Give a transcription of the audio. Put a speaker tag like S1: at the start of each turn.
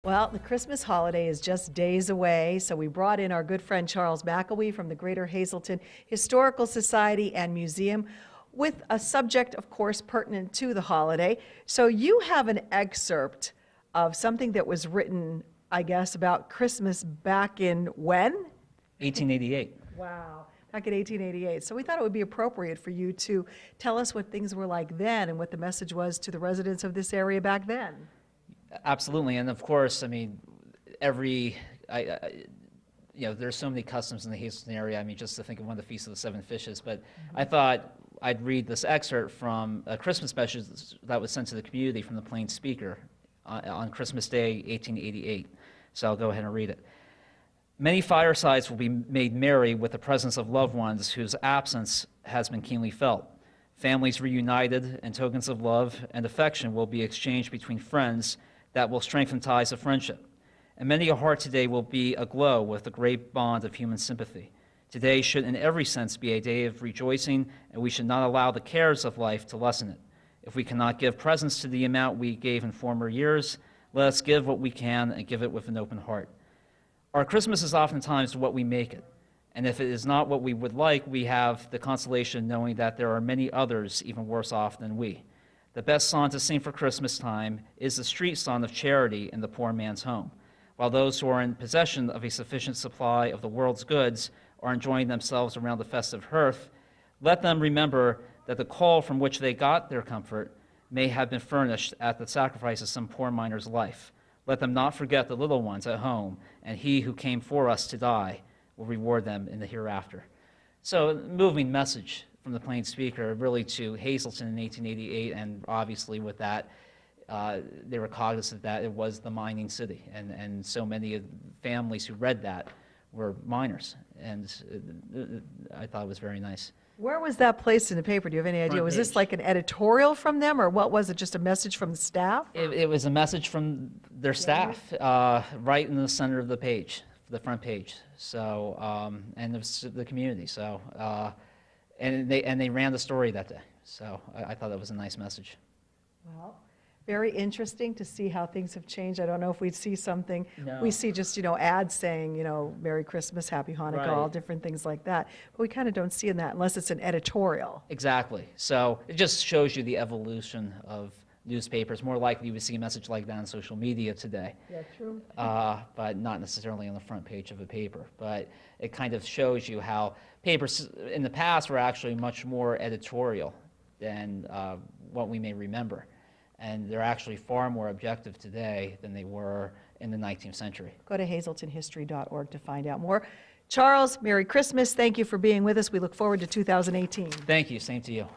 S1: Well, the Christmas holiday is just days away, so we brought in our good friend Charles McElwee from the Greater Hazleton Historical Society and Museum with a subject, of course, pertinent to the holiday. So you have an excerpt of something that was written, I guess, about Christmas back in when?
S2: 1888.
S1: Wow, back in 1888. So we thought it would be appropriate for you to tell us what things were like then and what the message was to the residents of this area back then.
S2: Absolutely, and of course, I mean, there's so many customs in the Hazleton area. I mean, just to think of one of the Feast of the Seven Fishes, but I thought I'd read this excerpt from a Christmas message that was sent to the community from the Plain Speaker on Christmas Day, 1888. So I'll go ahead and read it. Many firesides will be made merry with the presence of loved ones whose absence has been keenly felt. Families reunited, and tokens of love and affection will be exchanged between friends that will strengthen ties of friendship. And many a heart today will be aglow with the great bond of human sympathy. Today should in every sense be a day of rejoicing, and we should not allow the cares of life to lessen it. If we cannot give presents to the amount we gave in former years, let us give what we can and give it with an open heart. Our Christmas is oftentimes what we make it. And if it is not what we would like, we have the consolation knowing that there are many others even worse off than we. The best song to sing for Christmas time is the street song of charity in the poor man's home. While those who are in possession of a sufficient supply of the world's goods are enjoying themselves around the festive hearth, let them remember that the coal from which they got their comfort may have been furnished at the sacrifice of some poor miner's life. Let them not forget the little ones at home, and he who came for us to die will reward them in the hereafter. So, moving message from the Plain Speaker, really to Hazleton in 1888, and obviously with that, they were cognizant that it was the mining city, and so many of the families who read that were miners, and I thought it was very nice.
S1: Where was that placed in the paper? Do you have any idea?
S2: Front
S1: Was
S2: page.
S1: this like an editorial from them, or what was it, just a message from the staff?
S2: It was a message from their staff, right in the center of the page, the front page. So, and it was the community. So, and they ran the story that day. So I thought that was a nice message.
S1: Well, very interesting to see how things have changed. I don't know if we'd see something.
S2: No.
S1: We see just, ads saying, Merry Christmas, Happy Hanukkah,
S2: Right.
S1: all different things like that. But we kind of don't see in that unless it's an editorial.
S2: Exactly. So it just shows you the evolution of newspapers. More likely you would see a message like that on social media today.
S1: Yeah, true.
S2: But not necessarily on the front page of a paper. But it kind of shows you how papers in the past were actually much more editorial than what we may remember. And they're actually far more objective today than they were in the 19th century.
S1: Go to hazletonhistory.org to find out more. Charles, Merry Christmas. Thank you for being with us. We look forward to 2018.
S2: Thank you. Same to you.